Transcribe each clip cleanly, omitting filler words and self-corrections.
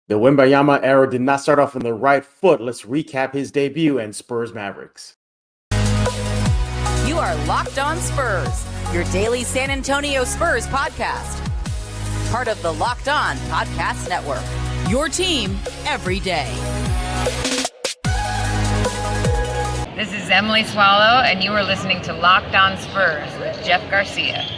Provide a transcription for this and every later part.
The Wembyama era did not start off on the right foot. Let's recap his debut and Spurs Mavericks. You are Locked On Spurs, your daily San Antonio Spurs podcast. Part of the Locked On Podcast Network, your team every day. This is Emily Swallow, and you are listening to Locked On Spurs with Jeff Garcia.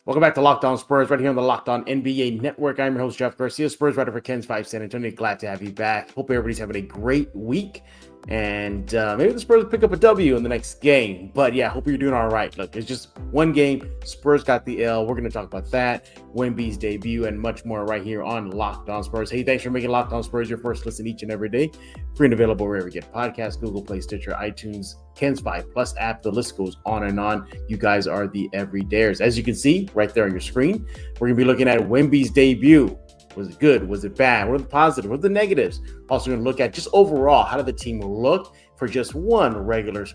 Welcome back to Locked On Spurs, right here on the Locked On NBA Network. I'm your host, Jeff Garcia, Spurs writer for Ken's 5 San Antonio. Glad to have you back. Hope everybody's having a great week. And maybe the Spurs pick up a W in the next game. But yeah, hope you're doing all right. Look, it's just one game. Spurs got the L. We're going to talk about that, Wemby's debut, and much more right here on Locked On Spurs. Hey, thanks for making Locked On Spurs your first listen each and every day. Free and available wherever you get podcasts, Google Play, Stitcher, iTunes, Ken's 5 Plus app. The list goes on and on. You guys are the everydayers. As you can see right there on your screen, we're going to be looking at Wemby's debut. Was it good? Was it bad? What are the positives? What are the negatives? Also going to look at just overall, how did the team look for just one regular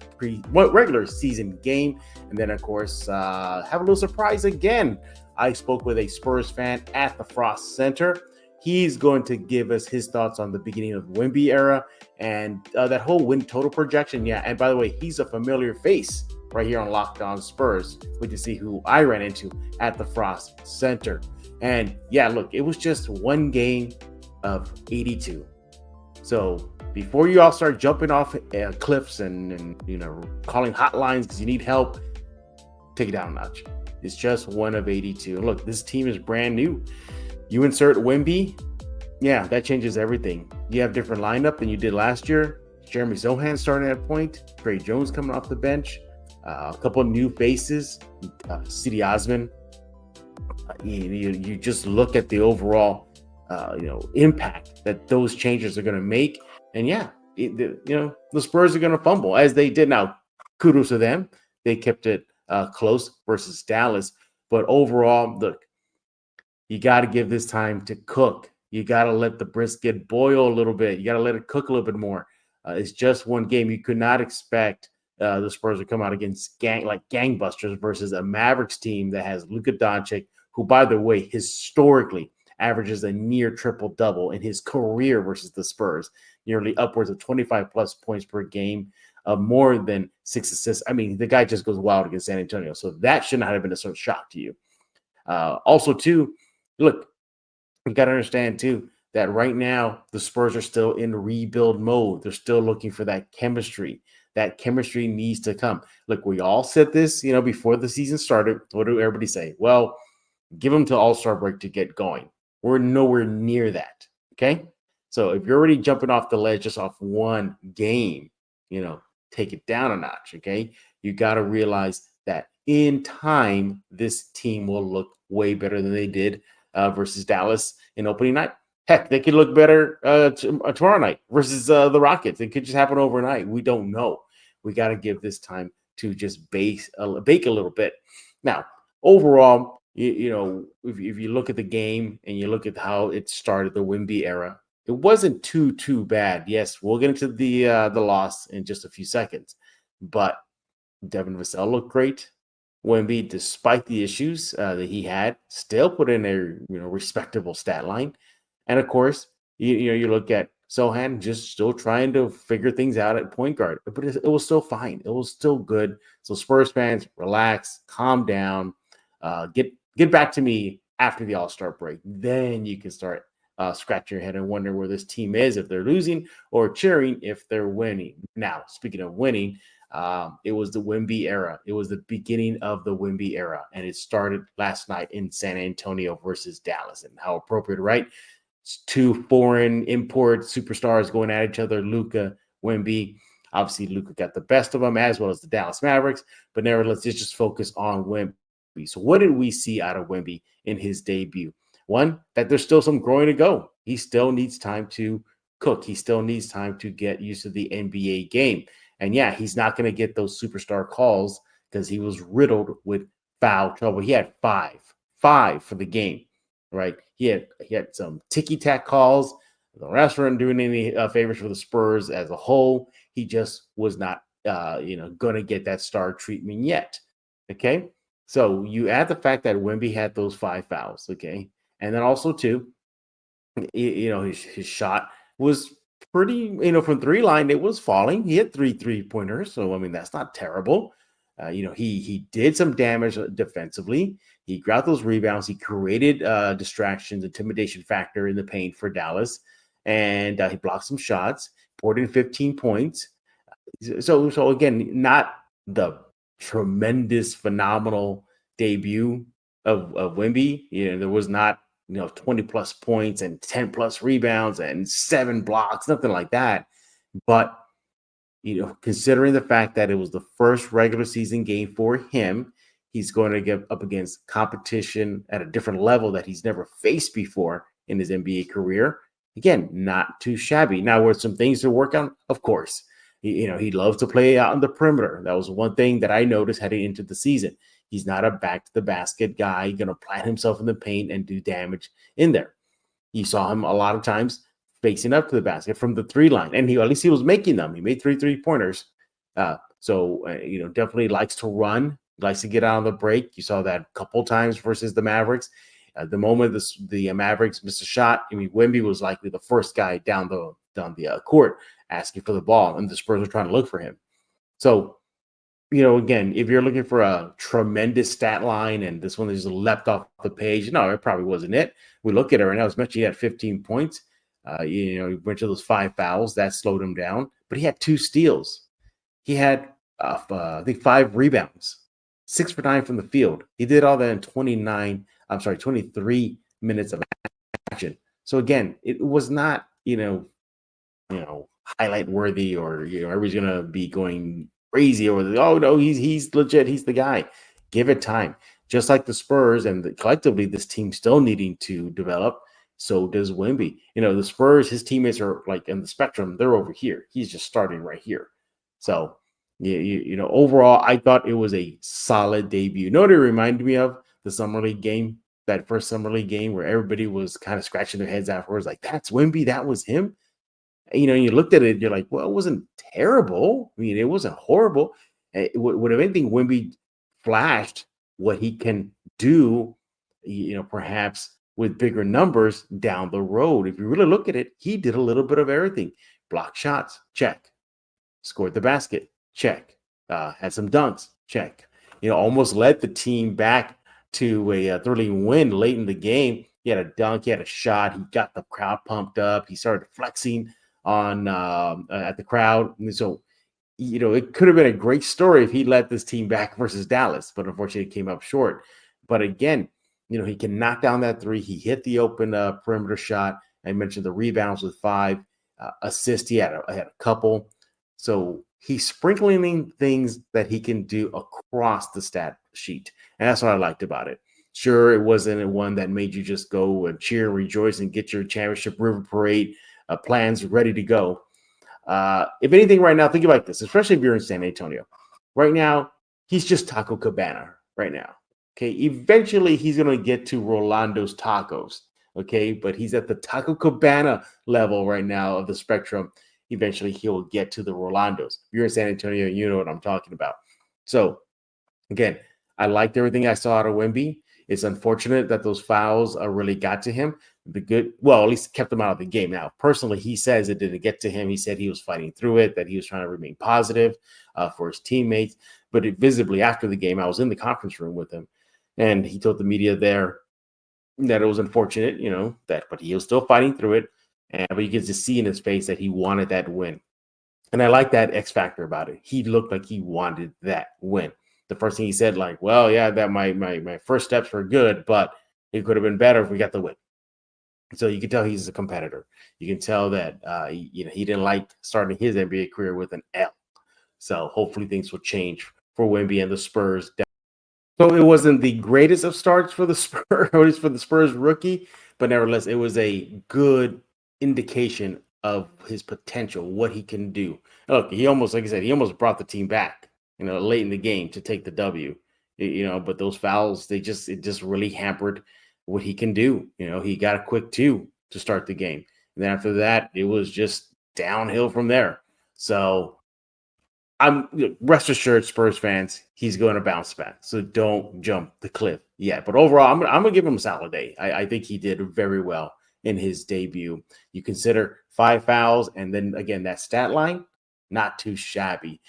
season game? And then, of course, have a little surprise again. I spoke with a Spurs fan at the Frost Center. He's going to give us his thoughts on the beginning of the Wemby era and that whole win total projection. Yeah, and by the way, he's a familiar face right here on Locked On Spurs. We can see who I ran into at the Frost Center. And yeah, look, it was just one game of 82. So before you all start jumping off cliffs and calling hotlines because you need help, take it down a notch. It's just one of 82. And look, this team is brand new. You insert Wemby, yeah, that changes everything. You have different lineup than you did last year. Jeremy Sohan starting at point, Trey Jones coming off the bench, a couple of new faces, Cedi Osman. You just look at the overall, impact that those changes are going to make, and the Spurs are going to fumble as they did. Now, kudos to them; they kept it close versus Dallas. But overall, look, you got to give this time to cook. You got to let the brisket boil a little bit. You got to let it cook a little bit more. It's just one game. You could not expect the Spurs to come out against gangbusters versus a Mavericks team that has Luca Doncic, who, by the way, historically averages a near triple-double in his career versus the Spurs, nearly upwards of 25-plus points per game, more than 6 assists. I mean, the guy just goes wild against San Antonio, so that should not have been a sort of shock to you. Also, too, look, you got to understand, too, that right now the Spurs are still in rebuild mode. They're still looking for that chemistry. That chemistry needs to come. Look, we all said this, before the season started. What do everybody say? Well, give them to All-Star break to get going. We're nowhere near that, okay? So if you're already jumping off the ledge just off one game, take it down a notch, okay? You got to realize that in time, this team will look way better than they did versus Dallas in opening night. Heck, they could look better tomorrow night versus the Rockets. It could just happen overnight. We don't know. We got to give this time to just bake a little bit. Now, overall, if you look at the game and you look at how it started, the Wemby era, it wasn't too bad. Yes, we'll get into the loss in just a few seconds, but Devin Vassell looked great. Wemby, despite the issues that he had, still put in a respectable stat line. And of course, you look at Sohan just still trying to figure things out at point guard, but it was still fine. It was still good. So Spurs fans, relax, calm down, get back to me after the All-Star break. Then you can start scratching your head and wonder where this team is, if they're losing, or cheering if they're winning. Now, speaking of winning, it was the Wemby era. It was the beginning of the Wemby era, and it started last night in San Antonio versus Dallas. And how appropriate, right? It's two foreign import superstars going at each other, Luca, Wemby. Obviously, Luca got the best of them, as well as the Dallas Mavericks. But nevertheless, let's just focus on Wemby. So what did we see out of Wemby in his debut? One, that there's still some growing to go. He still needs time to cook. He still needs time to get used to the NBA game. And yeah, he's not going to get those superstar calls because he was riddled with foul trouble. He had five for the game, right? He had some ticky-tack calls. The refs weren't doing any favors for the Spurs as a whole. He just was not, going to get that star treatment yet. Okay, so you add the fact that Wemby had those 5 fouls. Okay, and then also too, His shot was pretty, from three line, it was falling. He had 3 3-pointers. So, I mean, that's not terrible. He did some damage defensively. He grabbed those rebounds. He created distractions, intimidation factor in the paint for Dallas. And he blocked some shots, poured in 15 points. So again, not the tremendous, phenomenal debut of Wemby. There was not 20 plus points and 10 plus rebounds and 7 blocks, nothing like that. But considering the fact that it was the first regular season game for him, he's going to get up against competition at a different level that he's never faced before in his NBA career. Again, not too shabby. Now, were some things to work on? Of course. He loves to play out on the perimeter. That was one thing that I noticed heading into the season. He's not a back to the basket guy, going to plant himself in the paint and do damage in there. You saw him a lot of times facing up to the basket from the 3 line, and at least he was making them. He made 3-pointers. Definitely likes to run, likes to get out on the break. You saw that a couple times versus the Mavericks. The moment the Mavericks missed a shot, Wemby was likely the first guy down the court asking for the ball, and the Spurs were trying to look for him. So, again, if you're looking for a tremendous stat line and this one just leapt off the page, no, it probably wasn't it. We look at it right now, as much he had 15 points. He went to those 5 fouls. That slowed him down. But he had 2 steals. He had, I think, 5 rebounds, 6 for 9 from the field. He did all that in 23 minutes of action. So, again, it was not, highlight worthy, or everybody's gonna be going crazy over oh no, he's legit, he's the guy. Give it time. Just like the Spurs and collectively this team still needing to develop, so does Wemby. The Spurs, his teammates are like in the spectrum, they're over here. He's just starting right here. So overall, I thought it was a solid debut. You know what it reminded me of? The summer league game, that first summer league game where everybody was kind of scratching their heads afterwards, like, that's Wemby, that was him. You looked at it, you're like, well, it wasn't terrible. It wasn't horrible. Would have anything, Wemby flashed what he can do, perhaps with bigger numbers down the road. If you really look at it, he did a little bit of everything. Blocked shots, check. Scored the basket, check. Had some dunks, check. Almost led the team back to a thrilling win late in the game. He had a dunk, he had a shot, he got the crowd pumped up, he started flexing on at the crowd. And so, it could have been a great story if he led this team back versus Dallas, but unfortunately it came up short. But again, he can knock down that 3. He hit the open perimeter shot. I mentioned the rebounds with 5 assists. He had a couple. So he's sprinkling things that he can do across the stat sheet. And that's what I liked about it. Sure, it wasn't one that made you just go and cheer and rejoice and get your championship river parade plans ready to go. If anything, right now, think about this, especially if you're in San Antonio. Right now, he's just Taco Cabana right now. Okay, eventually he's going to get to Rolando's Tacos. Okay, but he's at the Taco Cabana level right now of the spectrum. Eventually he'll get to the Rolandos. If you're in San Antonio, you know what I'm talking about. So, again, I liked everything I saw out of Wemby. It's unfortunate that those fouls really got to him. At least kept him out of the game. Now, personally, he says it didn't get to him. He said he was fighting through it, that he was trying to remain positive for his teammates. But visibly after the game, I was in the conference room with him, and he told the media there that it was unfortunate, but he was still fighting through it. But you could just see in his face that he wanted that win. And I like that X factor about it. He looked like he wanted that win. The first thing he said, like, well, yeah, that my first steps were good, but it could have been better if we got the win. So you can tell he's a competitor. You can tell that he didn't like starting his NBA career with an L. So hopefully things will change for Wemby and the Spurs. So it wasn't the greatest of starts for the Spurs, or at least for the Spurs rookie, but nevertheless, it was a good indication of his potential, what he can do. Look, he almost brought the team back, late in the game to take the W, but those fouls, it just really hampered what he can do. He got a quick 2 to start the game. And then after that, it was just downhill from there. So I'm rest assured, Spurs fans, he's going to bounce back. So don't jump the cliff yet. But overall, I'm going to give him a solid A. I think he did very well in his debut. You consider 5 fouls, and then again, that stat line, not too shabby.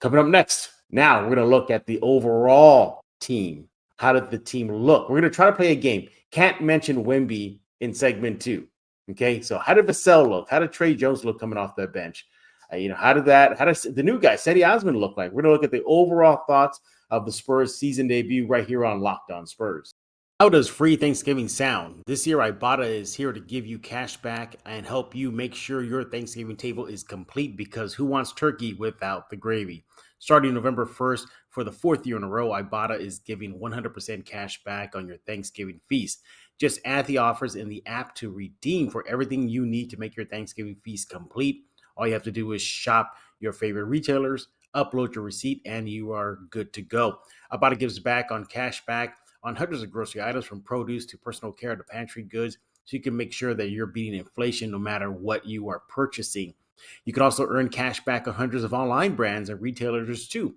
Coming up next, now we're going to look at the overall team. How did the team look? We're going to try to play a game. Can't mention Wemby in segment 2. Okay, so how did Vassell look? How did Trey Jones look coming off the bench? How did the new guy, Cedi Osman, look like? We're going to look at the overall thoughts of the Spurs season debut right here on Locked On Spurs. How does free Thanksgiving sound? This year, Ibotta is here to give you cash back and help you make sure your Thanksgiving table is complete, because who wants turkey without the gravy? Starting November 1st, for the 4th year in a row, Ibotta is giving 100% cash back on your Thanksgiving feast. Just add the offers in the app to redeem for everything you need to make your Thanksgiving feast complete. All you have to do is shop your favorite retailers, upload your receipt, and you are good to go. Ibotta gives back on cash back on hundreds of grocery items, from produce to personal care to pantry goods, so you can make sure that you're beating inflation no matter what you are purchasing. You can also earn cash back on hundreds of online brands and retailers too,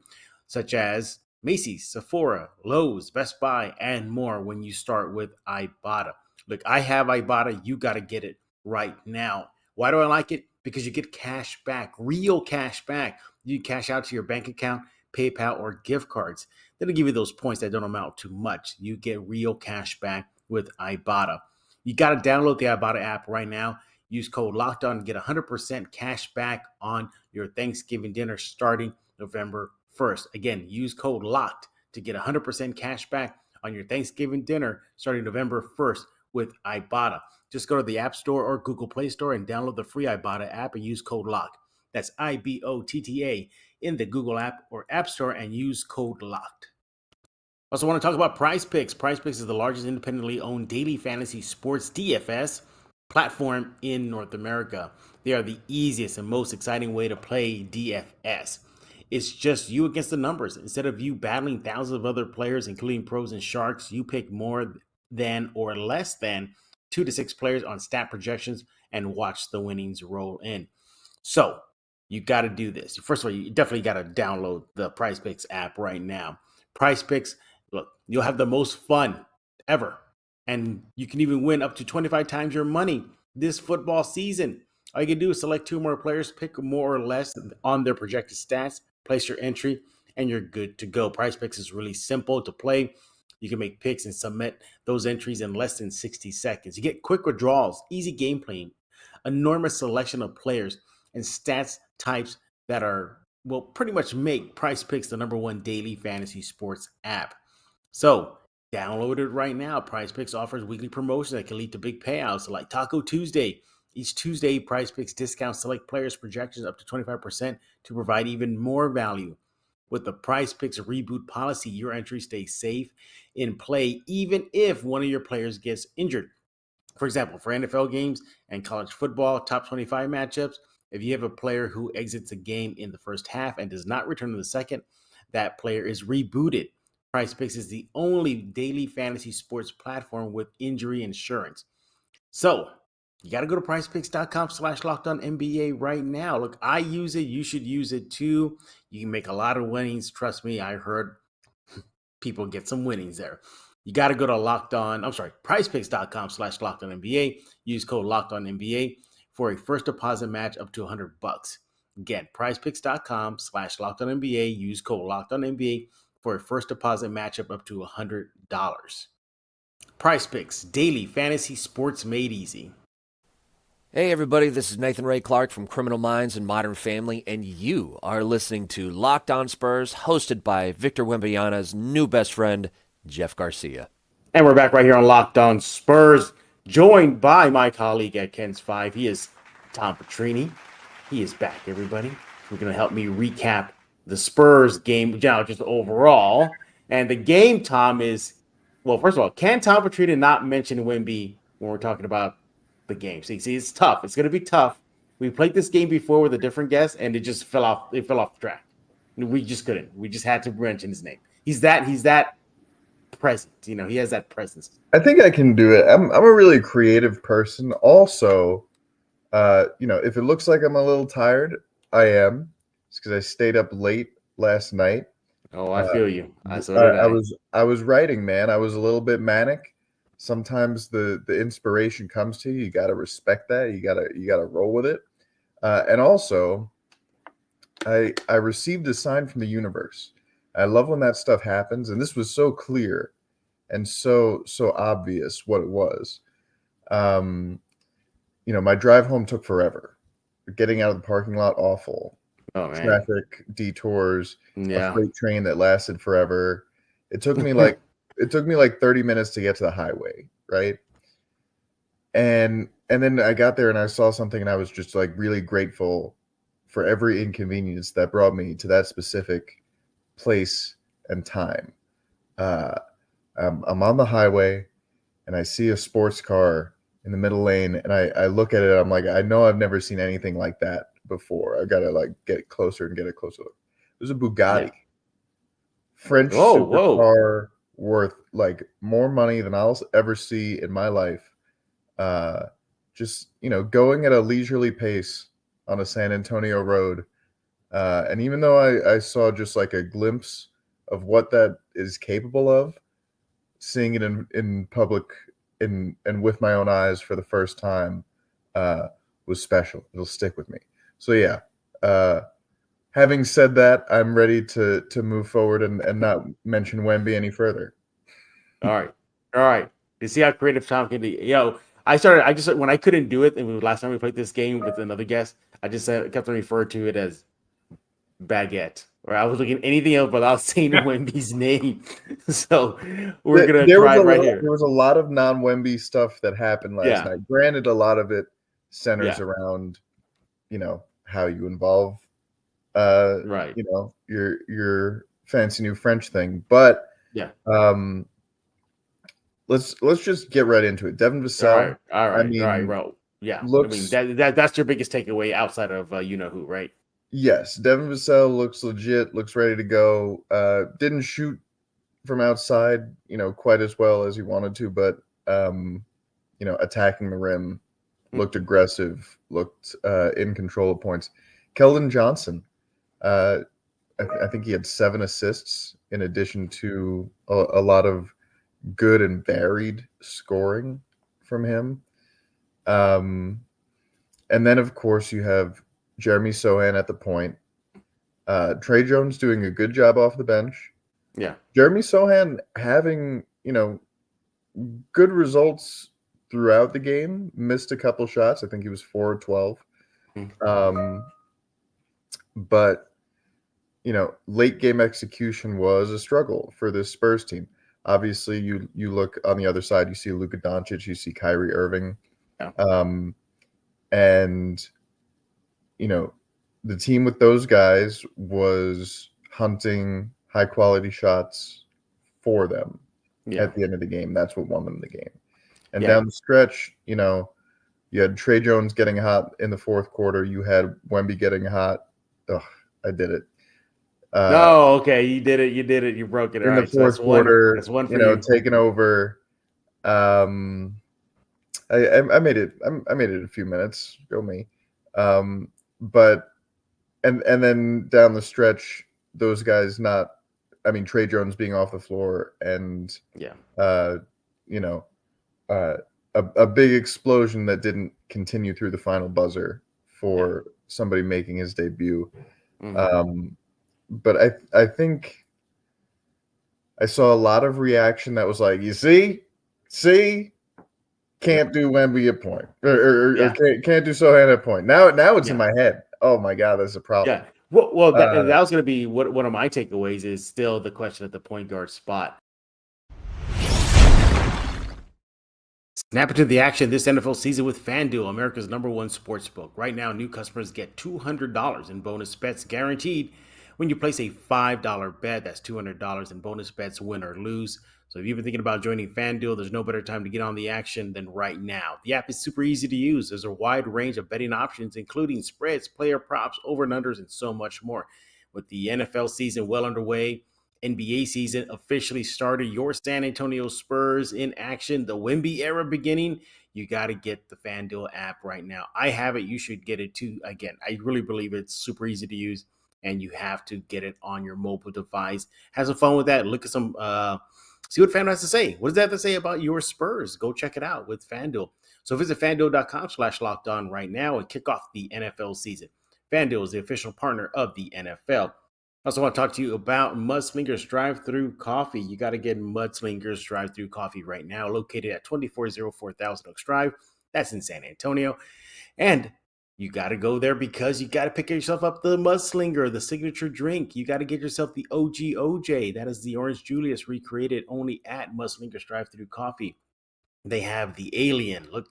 such as Macy's, Sephora, Lowe's, Best Buy, and more when you start with Ibotta. Look, I have Ibotta. You got to get it right now. Why do I like it? Because you get cash back, real cash back. You cash out to your bank account, PayPal, or gift cards. That'll give you those points that don't amount to much. You get real cash back with Ibotta. You got to download the Ibotta app right now. Use code LOCKEDON and get 100% cash back on your Thanksgiving dinner starting November 1st. Again, use code LOCKED to get 100% cash back on your Thanksgiving dinner starting November 1st with Ibotta. Just go to the App Store or Google Play Store and download the free Ibotta app and use code LOCKED. That's IBOTTA in the Google app or App Store and use code LOCKED. Also want to talk about PrizePicks. PrizePicks is the largest independently owned daily fantasy sports DFS platform in North America. They are the easiest and most exciting way to play DFS. It's just you against the numbers. Instead of you battling thousands of other players, including pros and sharks, you pick more than or less than 2 to 6 players on stat projections and watch the winnings roll in. So you got to do this. First of all, you definitely got to download the PrizePicks app right now. PrizePicks, look, you'll have the most fun ever. And you can even win up to 25 times your money this football season. All you can do is select 2 more players, pick more or less on their projected stats, place your entry, and you're good to go. PrizePicks is really simple to play. You can make picks and submit those entries in less than 60 seconds. You get quick withdrawals, easy gameplay, enormous selection of players, and stats types that will pretty much make PrizePicks the #1 daily fantasy sports app. So download it right now. PrizePicks offers weekly promotions that can lead to big payouts like Taco Tuesday. Each Tuesday, PrizePicks discounts select players' projections up to 25% to provide even more value. With the PrizePicks reboot policy, your entry stays safe in play even if one of your players gets injured. For example, for NFL games and college football top 25 matchups, if you have a player who exits a game in the first half and does not return in the second, that player is rebooted. PrizePicks is the only daily fantasy sports platform with injury insurance. So you got to go to prizepicks.com/LockedOnNBA right now. Look, I use it. You should use it too. You can make a lot of winnings. Trust me, I heard people get some winnings there. You got to go to prizepicks.com/LockedOnNBA. Use code LockedOnNBA for a first deposit match up to $100. Again, prizepicks.com/LockedOnNBA. Use code LockedOnNBA for a first deposit matchup up to $100. PrizePicks, daily fantasy sports made easy. Hey everybody, this is Nathan Ray Clark from Criminal Minds and Modern Family, and you are listening to Locked On Spurs, hosted by Victor Wembanyama's new best friend, Jeff Garcia. And we're back right here on Locked On Spurs, joined by my colleague at Ken's 5. He is Tom Petrini. He is back, everybody. We're going to help me recap the Spurs game, just overall. And the game, Tom, is, well, first of all, can Tom Petrini not mention Wemby when we're talking about the game? See, it's tough. It's going to be tough. We played this game before with a different guest, and it just fell off. It fell off the track. We just couldn't. We just had to mention his name. He's that present. He has that presence. I think I can do it. I'm a really creative person. Also, if it looks like I'm a little tired, I am. It's because I stayed up late last night. Oh, I feel you. I was writing, man. I was a little bit manic, sometimes the inspiration comes to you. You got to respect that. You gotta roll with it. And also, I received a sign from the universe. I love when that stuff happens, and this was so clear and so obvious what it was. Um, my drive home took forever. Getting out of the parking lot, awful. Oh man. Traffic detours, a Yeah. freight train that lasted forever. It took me like 30 minutes to get to the highway, right? And then I got there and I saw something and I was just like really grateful for every inconvenience that brought me to that specific place and time. I'm on the highway and I see a sports car in the middle lane and I look at it. I'm like, I know I've never seen anything like that before. I got to like get closer and get a closer look. It was a Bugatti. Yeah. French Whoa. supercar worth like more money than I'll ever see in my life. Just, going at a leisurely pace on a San Antonio road. And even though I saw just like a glimpse of what that is capable of, seeing it in public and with my own eyes for the first time was special. It'll stick with me. So yeah, having said that, I'm ready to move forward and not mention Wemby any further. All right. You see how creative Tom can be. When I couldn't do it, and last time we played this game with another guest, I just kept on referring to it as baguette, or I was looking at anything else without saying Wemby's name. So we're gonna try it right here. There was a lot of non-Wemby stuff that happened last night. Granted, a lot of it centers around, how you involve, right. Your fancy new French thing. But let's just get right into it. Devin Vassell. All right, bro. Yeah, that's your biggest takeaway outside of who, right? Yes, Devin Vassell looks legit, looks ready to go. Didn't shoot from outside, quite as well as he wanted to, but attacking the rim, looked aggressive, looked in control of points. Keldon Johnson, I think he had 7 assists in addition to a lot of good and varied scoring from him. And then, of course, you have Jeremy Sohan at the point. Trey Jones doing a good job off the bench. Yeah. Jeremy Sohan having, good results throughout the game. Missed a couple shots. I think he was 4 of 12. But, late game execution was a struggle for this Spurs team. Obviously, you look on the other side, you see Luca Doncic, you see Kyrie Irving. Yeah. And, the team with those guys was hunting high-quality shots for them at the end of the game. That's what won them the game. And down the stretch, you had Trey Jones getting hot in the fourth quarter. You had Wemby getting hot. Ugh, I did it. No, okay, you did it. You broke it. In the fourth quarter, that's one for you. Taking over. I made it. I made it a few minutes. Go me. But and then down the stretch, those guys Trey Jones being off the floor and a big explosion that didn't continue through the final buzzer for somebody making his debut. But I think I saw a lot of reaction that was like, you see, can't do Wemby at point, or can't do Sohan at point. Now it's in my head. Oh my God, that's a problem. Yeah. Well, that was going to be one of my takeaways is still the question at the point guard spot. Snap into the action this NFL season with FanDuel, America's #1 sportsbook. Right now, new customers get $200 in bonus bets guaranteed when you place a $5 bet. That's $200 in bonus bets, win or lose. So if you've been thinking about joining FanDuel, there's no better time to get on the action than right now. The app is super easy to use. There's a wide range of betting options, including spreads, player props, over and unders, and so much more. With the NFL season well underway, NBA season officially started, your San Antonio Spurs in action, the Wemby era beginning, you got to get the FanDuel app right now. I have it. You should get it too. Again, I really believe it's super easy to use, and you have to get it on your mobile device. Have some fun with that. Look at some See what FanDuel has to say. What does that have to say about your Spurs? Go check it out with FanDuel. So visit FanDuel.com/lockedon right now and kick off the NFL season. FanDuel is the official partner of the NFL. I also want to talk to you about Mudslingers Drive-Thru Coffee. You got to get Mudslingers Drive-Thru Coffee right now, located at 2404 Thousand Oaks Drive. That's in San Antonio. And you got to go there because you got to pick yourself up the Mudslinger, the signature drink. You got to get yourself the OG OJ. That is the Orange Julius, recreated only at Mudslingers Drive-Thru Coffee. They have the Alien. Look,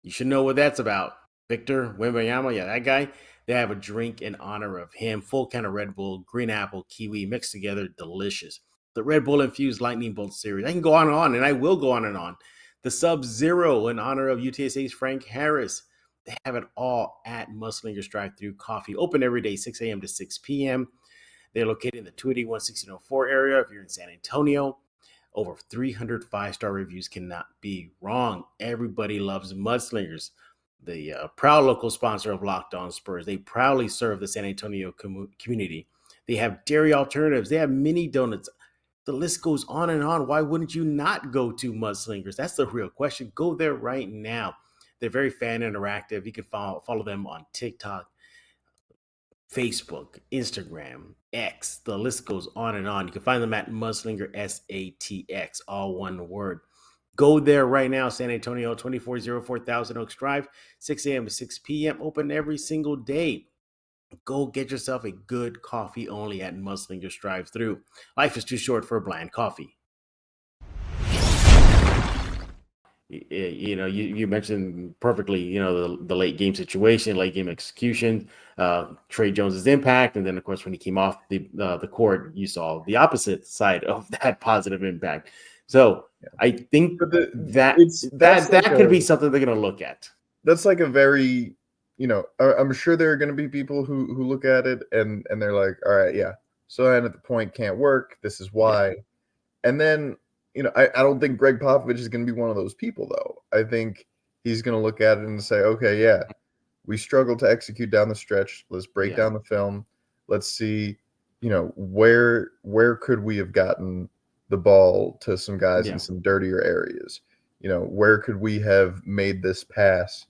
you should know what that's about. Victor Wembanyama, yeah, that guy. They have a drink in honor of him. Full can of Red Bull, green apple, kiwi, mixed together, delicious. The Red Bull infused lightning bolt series. I can go on, and I will go on and on. The Sub-Zero in honor of UTSA's Frank Harris. They have it all at Mudslingers Drive-Thru Coffee. Open every day, 6 a.m. to 6 p.m. They're located in the 281-1604 area if you're in San Antonio. Over 300 five-star reviews, cannot be wrong. Everybody loves Mudslingers. The proud local sponsor of Locked On Spurs. They proudly serve the San Antonio community. They have dairy alternatives. They have mini donuts. The list goes on and on. Why wouldn't you not go to Mudslingers? That's the real question. Go there right now. They're very fan interactive. You can follow them on TikTok, Facebook, Instagram, X. The list goes on and on. You can find them at Mudslinger, SATX, all one word. Go there right now, San Antonio, 2404 Thousand Oaks Drive, 6 a.m. to 6 p.m. Open every single day. Go get yourself a good coffee only at Mudslingers Drive-Thru. Life is too short for a bland coffee. You mentioned perfectly, the late game situation, late game execution, Trey Jones's impact, and then of course when he came off the court, you saw the opposite side of that positive impact. So yeah. I think that could be something they're going to look at. That's like a very, I'm sure there are going to be people who look at it and they're like, all right, yeah, so and at the point can't work. This is why, yeah. And then. I don't think Greg Popovich is going to be one of those people, though. I think he's going to look at it and say, okay, yeah, we struggled to execute down the stretch. Let's break down the film. Let's see, where could we have gotten the ball to some guys in some dirtier areas? Where could we have made this pass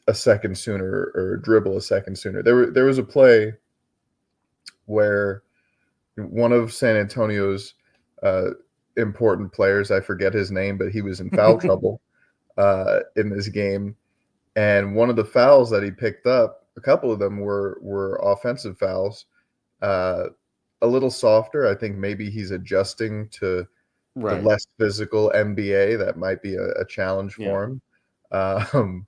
a second sooner or dribble a second sooner? There was a play where one of San Antonio's important players, I forget his name, but he was in foul trouble in this game, and one of the fouls that he picked up, a couple of them were offensive fouls, a little softer. I think maybe he's adjusting to the less physical NBA. That might be a challenge for him. The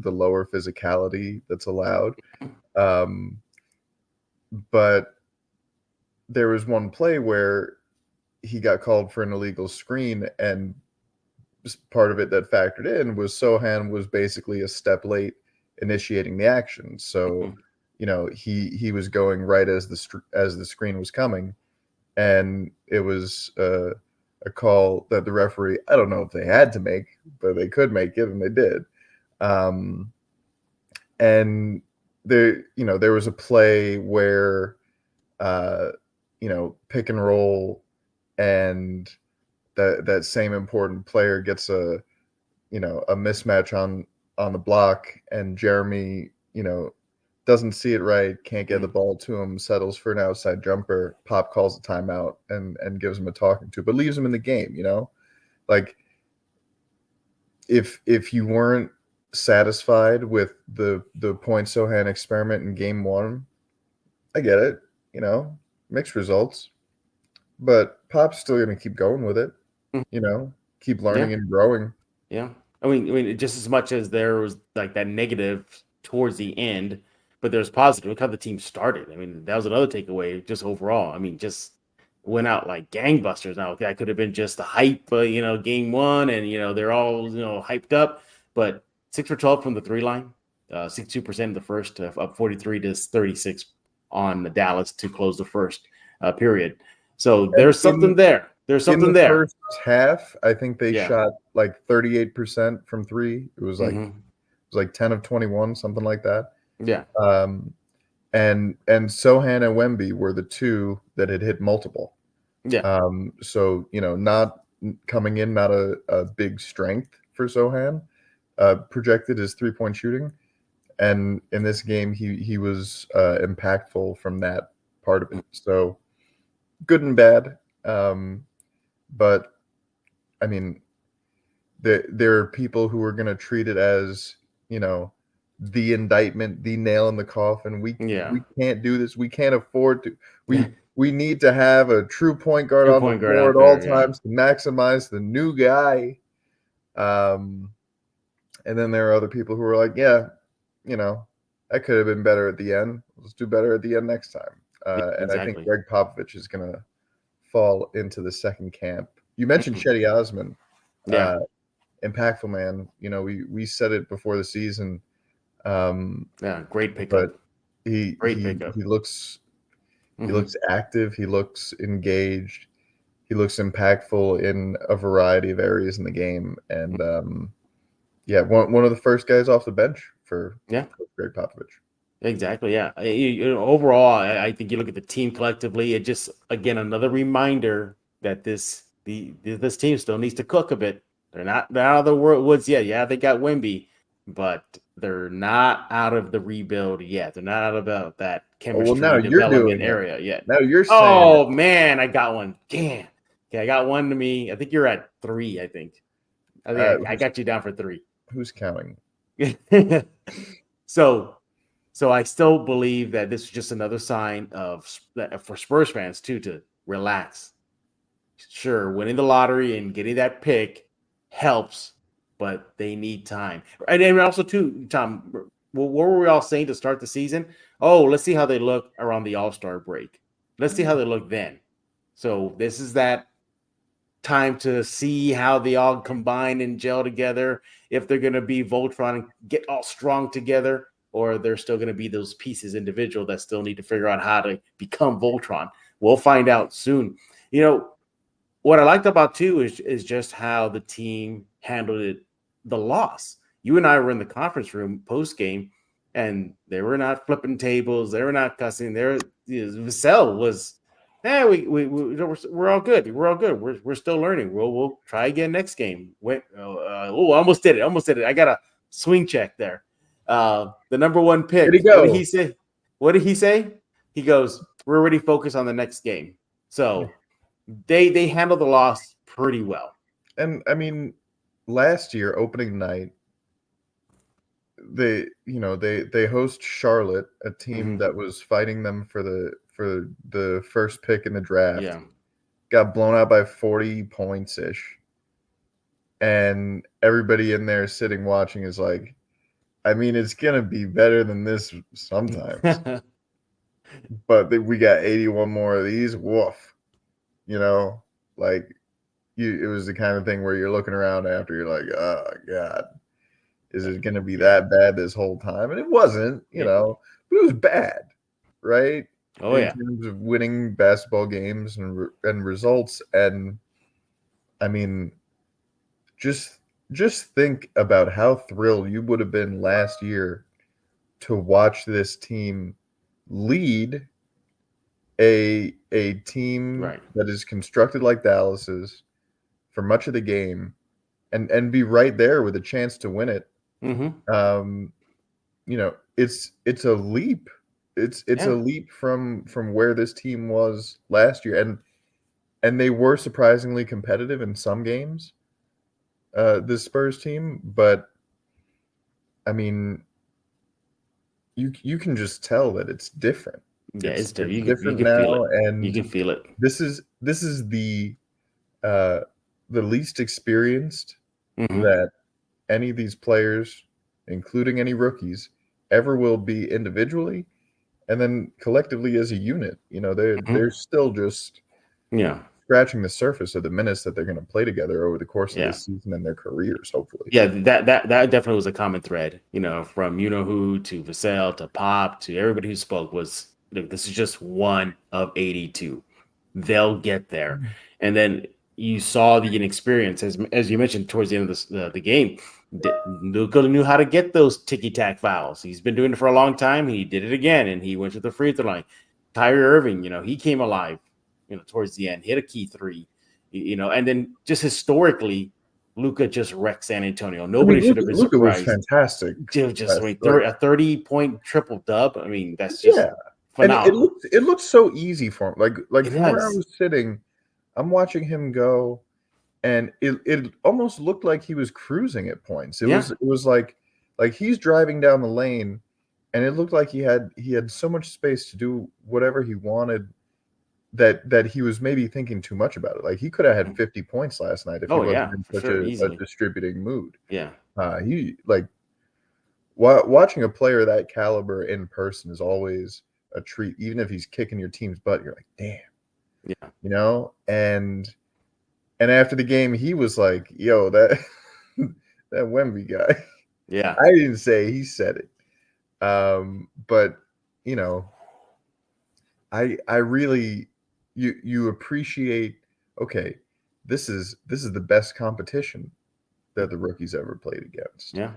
lower physicality that's allowed, but there was one play where he got called for an illegal screen, and part of it that factored in was Sohan was basically a step late initiating the action. So, he was going right as the screen was coming, and it was a call that the referee, I don't know if they had to make, but they could make it, and they did. And there was a play where, pick and roll, and that same important player gets a mismatch on the block, and Jeremy doesn't see it right, can't get the ball to him, settles for an outside jumper. Pop calls a timeout and gives him a talking to, but leaves him in the game. Like if you weren't satisfied with the point Sohan experiment in game one, I get it, mixed results. But Pop's still going to keep going with it, keep learning and growing. Yeah. I mean, just as much as there was like that negative towards the end, but there's positive. Look how the team started. I mean, that was another takeaway just overall. I mean, just went out like gangbusters. Now, that could have been just the hype, game one, and, they're all, hyped up. But 6 for 12 from the three line, 62% in the first, up 43 to 36 on the Dallas to close the first period. So there's something there. There's something there. First half, I think they shot like 38% from three. It was like 10 of 21, something like that. Yeah. And Sohan and Wemby were the two that had hit multiple. Yeah. So, not coming in, not a big strength for Sohan. Projected as 3-point shooting. And in this game, he was impactful from that part of it. So good and bad. But I mean, there are people who are going to treat it as, the indictment, the nail in the coffin. We can't do this. We can't afford to. We need to have a true point guard on the floor at all times to maximize the new guy. And then there are other people who are like, yeah, that could have been better at the end. Let's do better at the end next time. And I think Greg Popovich is going to fall into the second camp. You mentioned Cedi Osman. Impactful man. We said it before the season. Great pickup. But he looks active. He looks engaged. He looks impactful in a variety of areas in the game. And one of the first guys off the bench for Greg Popovich. Exactly. Yeah. Overall, I think you look at the team collectively. It just, again, another reminder that this team still needs to cook a bit. They're not out of the woods yet. Yeah, they got Wemby, but they're not out of the rebuild yet. They're not out of that chemistry development area yet. Now you're saying, oh man, I got one. Damn. Okay, I got one to me. I think you're at 3. I think I got you down for 3. Who's counting? So I still believe that this is just another sign for Spurs fans too to relax. Sure, winning the lottery and getting that pick helps, but they need time. And also too, Tom, what were we all saying to start the season? Oh, let's see how they look around the All-Star break. Let's see how they look then. So this is that time to see how they all combine and gel together, if they're going to be Voltron and get all strong together, or they're still going to be those pieces individual that still need to figure out how to become Voltron. We'll find out soon. What I liked about too is just how the team handled the loss. You and I were in the conference room post game, and they were not flipping tables. They were not cussing. Vassell was, we're all good. We're all good. We're still learning. We'll try again next game. I almost did it. I got a swing check there. The number 1 pick. Where'd he go? What did he say? He goes, "We're already focused on the next game." So they handled the loss pretty well. And I mean, last year opening night, they host Charlotte, a team that was fighting them for the first pick in the draft. Yeah. Got blown out by 40 points ish. And everybody in there sitting watching is like, I mean, it's gonna be better than this sometimes. But we got 81 more of these. Woof. It was the kind of thing where you're looking around after, you're like, oh God, is it going to be that bad this whole time? And it wasn't, but it was bad, right? Oh, in terms of winning basketball games and results. And I mean, just think about how thrilled you would have been last year to watch this team lead a team that is constructed like Dallas's for much of the game, and be right there with a chance to win it. Mm-hmm. It's a leap. It's a leap from where this team was last year, and they were surprisingly competitive in some games. The Spurs team, but I mean, you can just tell that it's different. Yeah, it's different. You different can now, feel it. And you can feel it. This is the least experienced that any of these players, including any rookies, ever will be individually, and then collectively as a unit. They're still just scratching the surface of the minutes that they're going to play together over the course of this season and their careers, hopefully. Yeah, that definitely was a common thread. From who to Vassell to Pop to everybody who spoke was, look, this is just one of 82. They'll get there. And then you saw the inexperience, as you mentioned towards the end of the game. Luca knew how to get those ticky-tack fouls. He's been doing it for a long time. He did it again, and he went to the free throw line. Kyrie Irving, he came alive. towards the end, hit a key three, and then just historically, Luca just wrecked San Antonio. Nobody should have been Luca was surprised. fantastic. Just a 30-point triple dub. I mean, that's just and phenomenal. it looked so easy for him. Like It from where I does. was sitting, I'm watching him go, and it almost looked like he was cruising at points. It was like he's driving down the lane, and it looked like he had so much space to do whatever he wanted. That he was maybe thinking too much about it. Like he could have had 50 points last night if he wasn't in such a distributing mood. Yeah. He watching a player that caliber in person is always a treat. Even if he's kicking your team's butt, you're like, damn. Yeah. And after the game, he was like, yo, that Wemby guy. Yeah. I didn't say, he said it. But I really you appreciate, okay, this is the best competition that the rookies ever played against. Yeah.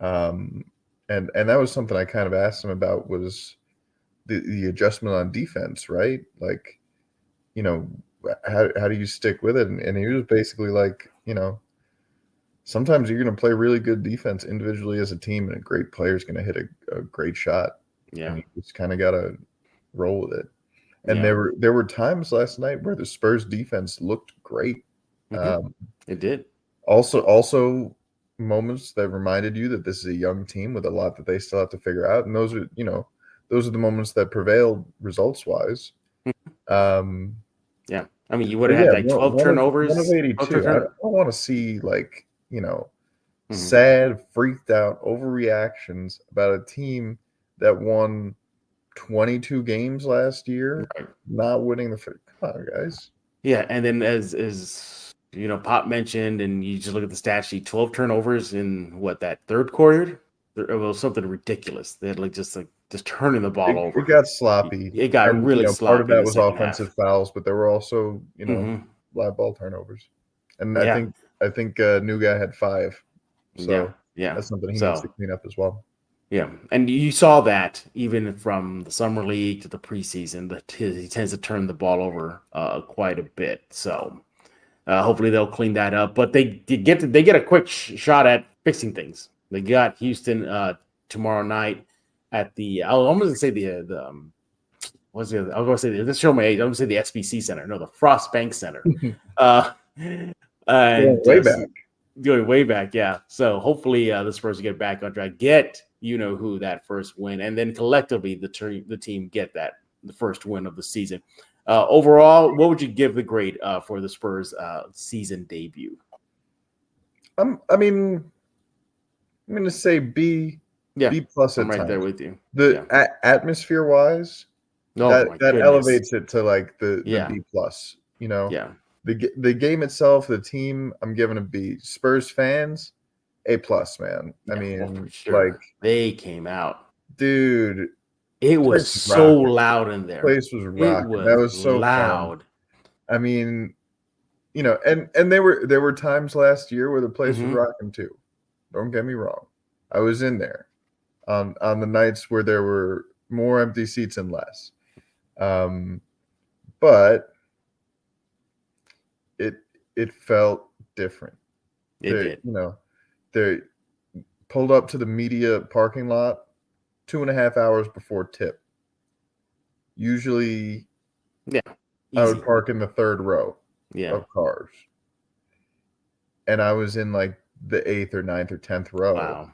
And that was something I kind of asked him about, was the adjustment on defense, right? Like, how do you stick with it? And he was basically like, sometimes you're going to play really good defense individually as a team, and a great player is going to hit a great shot. Yeah. And you just kind of got to roll with it. And there were times last night where the Spurs defense looked great. It did. Also moments that reminded you that this is a young team with a lot that they still have to figure out. And those are the moments that prevailed results wise. Yeah. I mean, you would have had 12 turnovers. 1 of 82. I don't want to see sad, freaked out overreactions about a team that won 22 games last year, not winning the. Come on, guys. Yeah, and then as Pop mentioned, and you just look at the stat sheet, 12 turnovers in that third quarter. It was something ridiculous. They had just turning the ball over. It got sloppy. It got really sloppy. Part of that was offensive fouls, but there were also live ball turnovers. And I think new guy had 5. So that's something he needs to clean up as well. Yeah, and you saw that even from the summer league to the preseason, that he tends to turn the ball over quite a bit. So hopefully they'll clean that up. But they get a quick shot at fixing things. They got Houston tomorrow night at the. I'm going to say the what's the other? I'm going to say this. Show my age. I'm going to say the SBC Center. No, the Frost Bank Center. Way back. Going way back, yeah. So hopefully the Spurs get back on track, get who that first win, and then collectively the team get the first win of the season. Overall, what would you give the grade for the Spurs season debut? I'm going to say B. Yeah, B plus. I'm right there with you. Atmosphere wise, that elevates it to the B plus. Yeah. The game itself, the team, I'm giving a B. Spurs fans, A plus, man. They came out, dude. It was so loud in there. Place was rocking. That was so loud. Fun. And there were times last year where the place was rocking too. Don't get me wrong. I was in there on the nights where there were more empty seats and less. But it felt different. It did. They pulled up to the media parking lot 2.5 hours before tip. Usually, I would park in the third row of cars. And I was in the 8th or 9th or 10th row. Wow.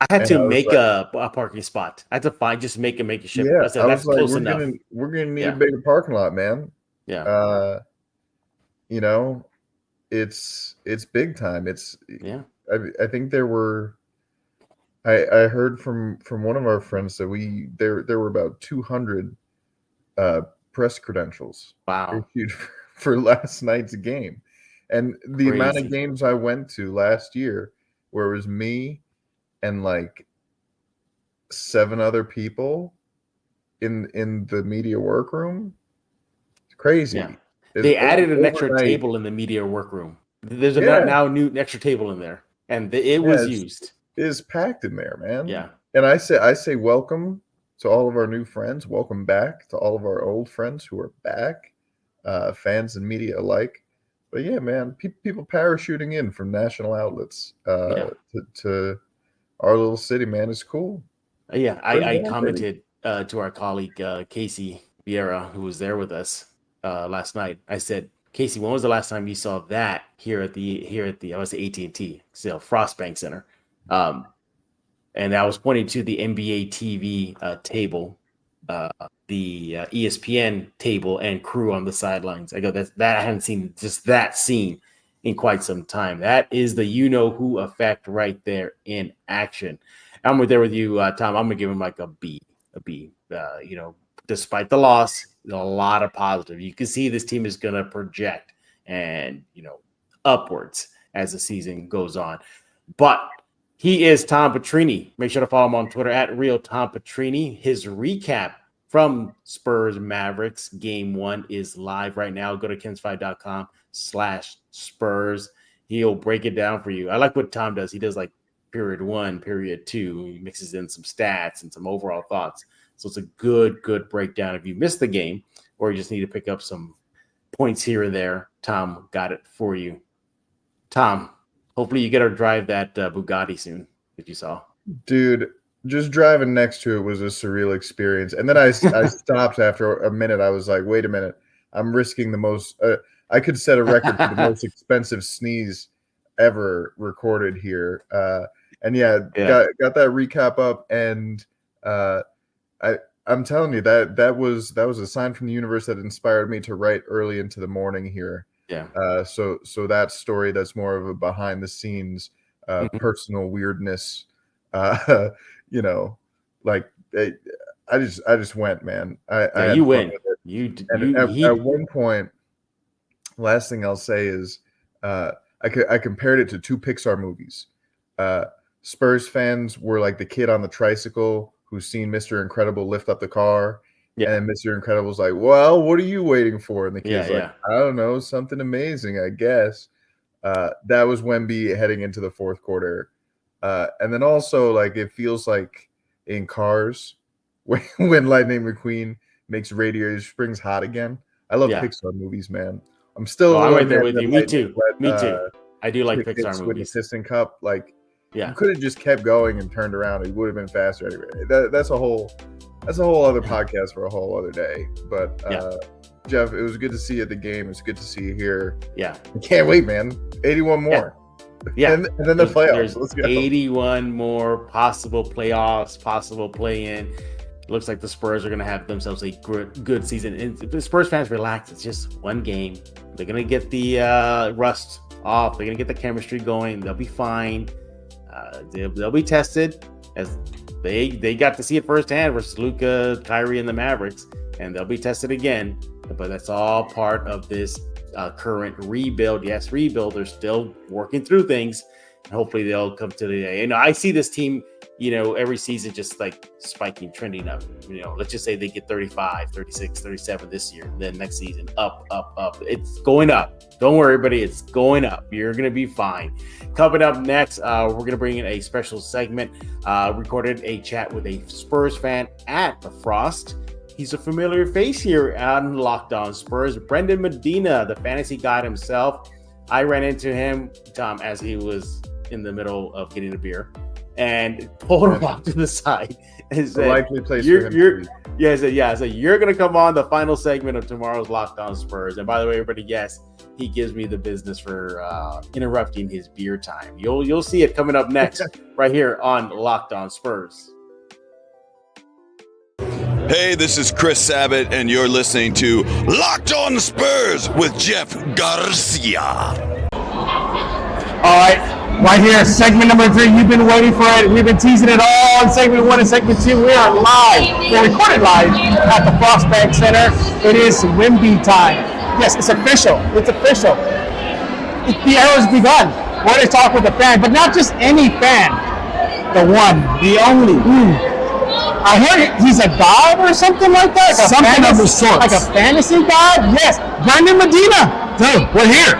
I had to make a parking spot. I had to make a makeshift. Yeah, I said, that's close enough. We're gonna need a bigger parking lot, man. Yeah. It's big time. I think there were. I heard from one of our friends that there were about 200 press credentials. Wow. Issued for last night's game, and the amount of games I went to last year, where it was me and 7 other people in the media workroom. It's crazy. Yeah. They added an extra table in the media workroom. There's now a new extra table in there, and it was used. It is packed in there, man. Yeah. And I say welcome to all of our new friends. Welcome back to all of our old friends who are back. fans and media alike. But yeah, man, people parachuting in from national outlets to our little city, man, is cool. Yeah, I commented to our colleague Casey Vieira, who was there with us last night. I said, Casey, when was the last time you saw that here at the I was at AT&T, Frostbank Center? And I was pointing to the NBA TV table, the ESPN table and crew on the sidelines. I go, that I haven't seen just that scene in quite some time. That is the who effect right there in action. I'm there with you, Tom. I'm gonna give him like a B. Despite the loss, a lot of positive. You can see this team is gonna project and upwards as the season goes on. But he is Tom Petrini. Make sure to follow him on Twitter at RealTomPetrini. His recap from Spurs Mavericks Game 1 is live right now. Go to KensFi.com/Spurs. He'll break it down for you. I like what Tom does. He does like period 1, period 2. He mixes in some stats and some overall thoughts. So it's a good breakdown. If you missed the game or you just need to pick up some points here and there, Tom got it for you. Tom, hopefully you get to drive that Bugatti soon that you saw. Dude, just driving next to it was a surreal experience. And then I stopped after a minute. I was like, wait a minute. I'm risking the most I could set a record for the most expensive sneeze ever recorded here. Got that recap up, and I'm telling you that was a sign from the universe that inspired me to write early into the morning here. Yeah. So that story that's more of a behind the scenes personal weirdness. I just went, man. You win. At one point, last thing I'll say is I compared it to 2 Pixar movies. Spurs fans were like the kid on the tricycle who's seen Mr. Incredible lift up the car. Yeah. And Mr. Incredible's like, well, what are you waiting for? And the kid's I don't know, something amazing, I guess. That was Wemby heading into the fourth quarter. And then also, like, it feels like in Cars when Lightning McQueen makes Radiator Springs hot again. I love Pixar movies, man. I'm still I'm right there with you. Me too. I do like Pixar movies. With the Assistant Cup, like, you could have just kept going and turned around. It would have been faster anyway. That's a whole other podcast for a whole other day. But Jeff, it was good to see you at the game. It's good to see you here. Yeah, I can't wait, man. 81 more. Yeah, and then the playoffs. Let's go. 81 more possible playoffs, possible play-in. Looks like the Spurs are going to have themselves a good season. And the Spurs fans, relax. It's just one game. They're going to get the rust off. They're going to get the chemistry going. They'll be fine. They'll be tested, as they got to see it firsthand versus Luca, Kyrie, and the Mavericks, and they'll be tested again. But that's all part of this current rebuild. Yes, rebuild. They're still working through things. And hopefully they'll come to the day. I see this team, every season just like spiking, trending up. Let's just say they get 35, 36, 37 this year. Then next season, up. It's going up. Don't worry, everybody. It's going up. You're going to be fine. Coming up next, we're going to bring in a special segment. Recorded a chat with a Spurs fan at the Frost. He's a familiar face here on Locked On Spurs. Brandon Medina, the fantasy god himself. I ran into him, Tom, as he was in the middle of getting a beer, and pulled him off to the side and said, likely place for him. I said, you're going to come on the final segment of tomorrow's Locked On Spurs. And by the way, everybody, yes, he gives me the business for interrupting his beer time. You'll see it coming up next right here on Locked On Spurs. Hey, this is Chris Sabat, and you're listening to Locked On Spurs with Jeff Garcia. All right here, segment number 3. You've been waiting for it. We've been teasing it all in segment 1 and segment 2. We are live. We're recorded live at the Frostbank Center. It is Wemby time. Yes, it's official. The era's begun. We're going to talk with a fan, but not just any fan. The one, the only. I heard he's a god or something like that. Something of the sort. Like a fantasy god? Yes. Brandon Medina. Dude, we're here.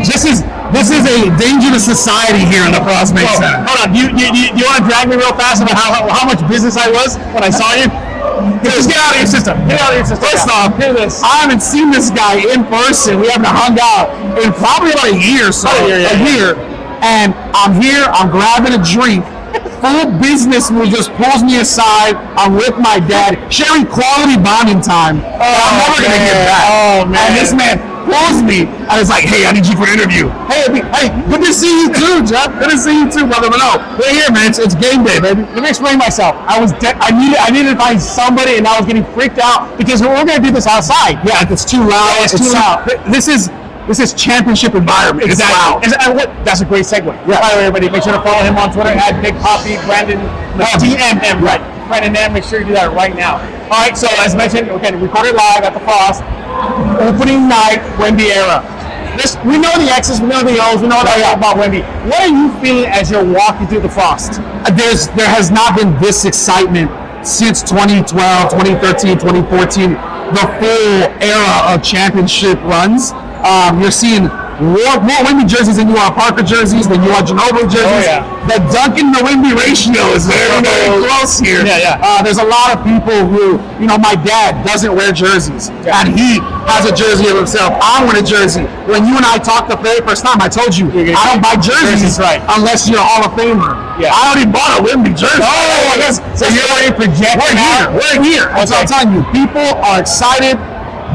This is a dangerous society here in the Frostbank Center. Hold on. Do you want to drag me real fast about how much business I was when I saw you? Just get out of your system. Get out of your system. First off, hear this. I haven't seen this guy in person. We haven't hung out in probably about a year or so. A year. And I'm here. I'm grabbing a drink. Full business move just pulls me aside. I'm with my dad, sharing quality bonding time. I'm never gonna get back. Oh man! And this man pulls me and it's like, "Hey, I need you for an interview." Hey, good to see you too, Jeff. Good to see you too, brother. But no, we're here, man. It's game day, baby. Let me explain myself. I needed to find somebody, and I was getting freaked out because we're gonna do this outside. Yeah, it's too loud. It's too loud. This is championship environment. It's loud. That's a great segue. Yeah. By the way, everybody, make sure to follow him on Twitter at Big Poppy Brandon DMM. Right. Brandon M. Make sure you do that right now. All right. So as mentioned, okay, recorded live at the Frost. Opening night, Wemby era. We know the X's, we know the O's, we know about Wemby. What are you feeling as you're walking through the Frost? There has not been this excitement since 2012, 2013, 2014. The full era of championship runs. You're seeing more Wemby jerseys than you are Parker jerseys, than you are Ginobili jerseys. The Duncan to Wemby ratio is very, very close here. There's a lot of people who, my dad doesn't wear jerseys, and he has a jersey of himself. I want a jersey. When you and I talked the very first time, I told you, I don't buy jerseys unless you're a Hall of Famer. I already bought a Wemby jersey. So you're already projecting. We're here. That's what I'm telling you. People are excited.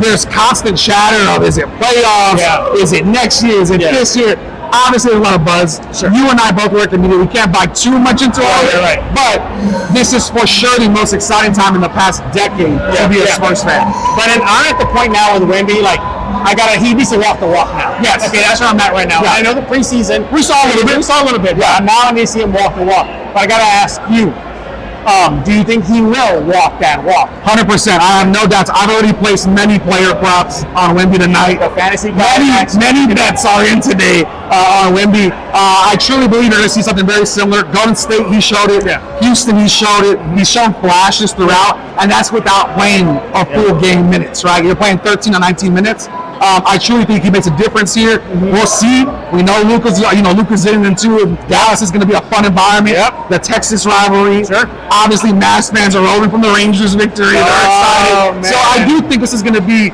There's constant chatter of, is it playoffs? Is it next year? Is it this year? Obviously, there's a lot of buzz. Sure. You and I both work in media. We can't buy too much into it. But this is for sure the most exciting time in the past decade to be a Spurs fan. But I'm at the point now with Wemby, he needs to walk the walk now. Yes. Okay, that's where I'm at right now. I know the preseason. We saw a little bit. Now I need to see him walk the walk. But I got to ask you, do you think he will walk that walk? 100%. I have no doubts. I've already placed many player props on Wemby tonight. The fantasy guys. Many bets are in today on Wemby. I truly believe you're going to see something very similar. Golden State, he showed it. Houston, he showed it. He's shown flashes throughout, and that's without playing a full game minutes, right? You're playing 13 or 19 minutes. I truly think he makes a difference here. We'll see. We know Luca's in into Dallas is going to be a fun environment. The Texas rivalry. Obviously, Mavs fans are rolling from the Rangers victory. They're excited. Man. So I do think this is going to be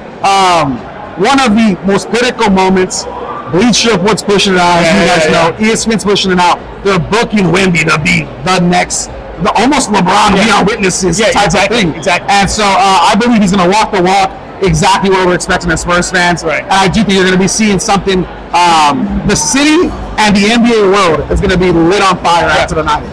one of the most critical moments. Bleacher Report's pushing it out, as you guys know. ESPN's pushing it out. They're booking Wemby to be the next, almost LeBron beyond witnesses type of thing. Exactly. And so I believe he's going to walk the walk. Exactly what we're expecting as Spurs fans. And I do think you're going to be seeing something. The city and the NBA world is going to be lit on fire after the night.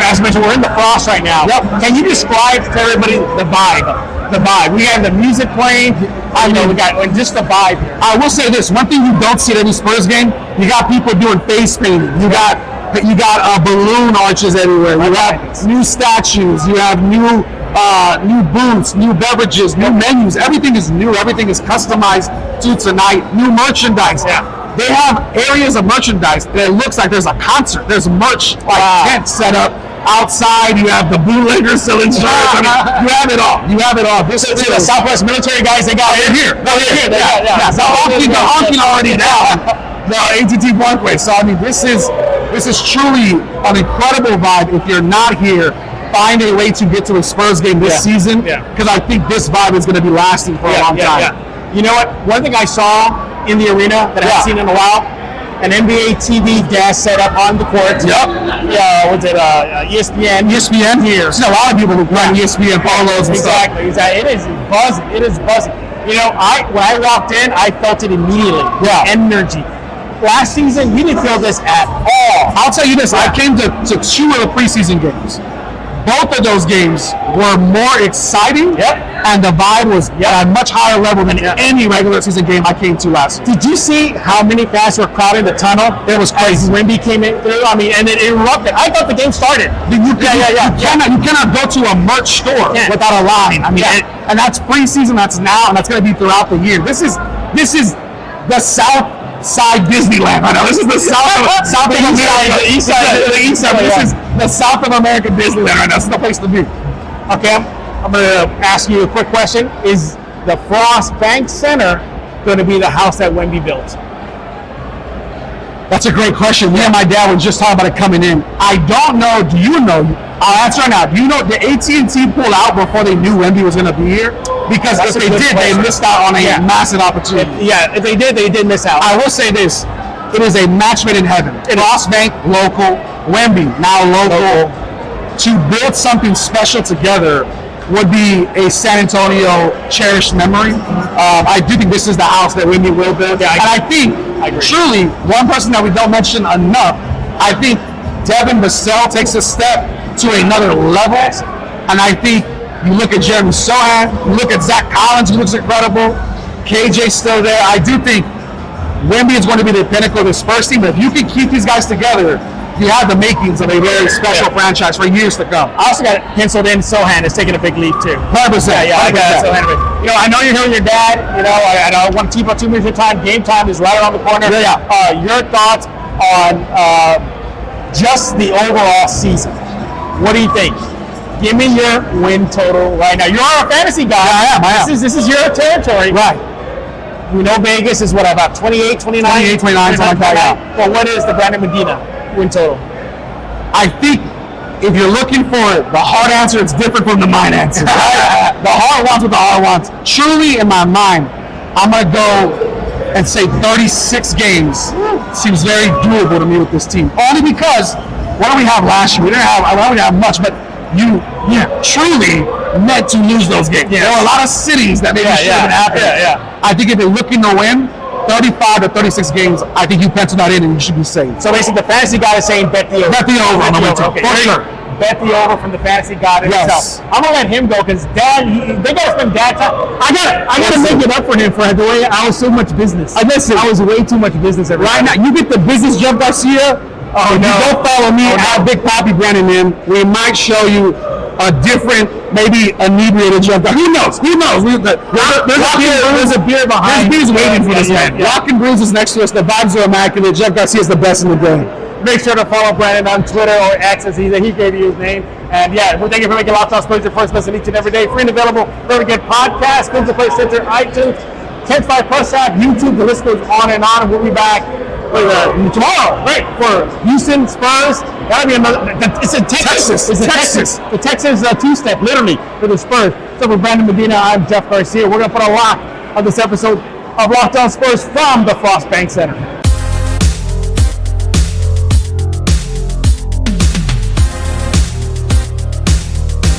As mentioned, we're in the Frost right now. Can you describe to everybody the vibe? We have the music playing. We got just the vibe here. I will say this: one thing you don't see at any Spurs game, you got people doing face painting. You got balloon arches everywhere. You have new statues. You have new booths, new beverages, new menus. Everything is new. Everything is customized to tonight. New merchandise. They have areas of merchandise that it looks like there's a concert. There's merch tents set up outside. You have the bootleggers selling shirts. You have it all. This is the Southwest military guys. They got it here. The honking already down. The AT&T Parkway. So this is truly an incredible vibe. If you're not here, find a way to get to a Spurs game this season, because I think this vibe is going to be lasting for a long time. You know what? One thing I saw in the arena that I haven't seen in a while, an NBA TV desk set up on the court. What's it? ESPN here. I've seen a lot of people who run ESPN polos and stuff. Exactly. It is buzzing. When I walked in, I felt it immediately. Energy. Last season, you didn't feel this at all. I'll tell you this: I came to 2 of the preseason games. Both of those games were more exciting, and the vibe was at a much higher level than any regular season game I came to last. Did you see how many fans were crowding the tunnel? It was crazy. As Wemby came in through, and it erupted. I thought the game started. You cannot go to a merch store without a line. And that's preseason. That's now, and that's going to be throughout the year. This is the South Side Disneyland. I know this is the South of America. The East Side. This is the South of America Disneyland right now. This is the place to be. Okay, I'm going to ask you a quick question. Is the Frost Bank Center going to be the house that Wemby built? That's a great question. Me and my dad were just talking about it coming in. I don't know. Do you know? I'll answer right now. Do you know the AT&T pulled out before they knew Wemby was going to be here? Because if they did, they missed out on a massive opportunity. If they did, they did miss out. I will say this. It is a match made in heaven. Bank, local. Wemby, now local. To build something special together would be a San Antonio cherished memory. I do think this is the house that Wemby will build. Yeah, I think, truly, one person that we don't mention enough, I think Devin Vassell takes a step to another level. And I think you look at Jeremy Sohan, you look at Zach Collins, who looks incredible. KJ's still there. I do think Wemby is going to be the pinnacle of the Spurs team, but if you can keep these guys together, you have the makings of a very special franchise for years to come. I also got penciled in Sohan is taking a big leap too. 100%. Yeah, I got Sohan. I know you're here with your dad. I don't want to keep up too much of your time. Game time is right around the corner. Your thoughts on just the overall season? What do you think? Give me your win total right now. You are a fantasy guy. Yeah, I am. This is your territory. Right. We know Vegas is about 28, 29? 28, 29, something like that. Well, what is the Brandon Medina win total? I think if you're looking for the hard answer, it's different from the mind answer. Right? The heart wants what the heart wants. Truly, in my mind, I'm going to go and say 36 games seems very doable to me with this team. Only because what did we have last year? We didn't have much, but you truly meant to lose those games. Yeah. There were a lot of cities that maybe shouldn't happen. I think if you're looking to win 35 to 36 games, I think you pencil that in and you should be safe. So basically, the fantasy god is saying bet the over. Bet the over on the win total. For sure. Bet the over from the fantasy god himself. I'm gonna let him go because Dad, they gotta spend Dad time. I gotta make it up for him for the way I was so much business. I was way too much business right now. You get the business Jeff Garcia. Oh, no. You don't follow me at Big Papi Brandon in, we might show you a different, maybe inebriated Jeff Garcia. Who knows? There's a beer behind. There's beers waiting for this man. Rock and Brews is next to us. The vibes are immaculate. Jeff Garcia is the best in the game. Make sure to follow Brandon on Twitter or X as he gave you his name. And well, thank you for making Locked On Spurs your first listen each and every day. Free and available wherever you get podcasts, Google Play Center, iTunes, 10-5 Plus app, YouTube. The list goes on and on. We'll be back tomorrow, right, for Houston Spurs. That'll be another. It's in Texas. It's Texas. The Texas two-step, literally, for the Spurs. So for Brandon Medina, I'm Jeff Garcia. We're gonna put a lock on this episode of Locked On Spurs from the Frost Bank Center.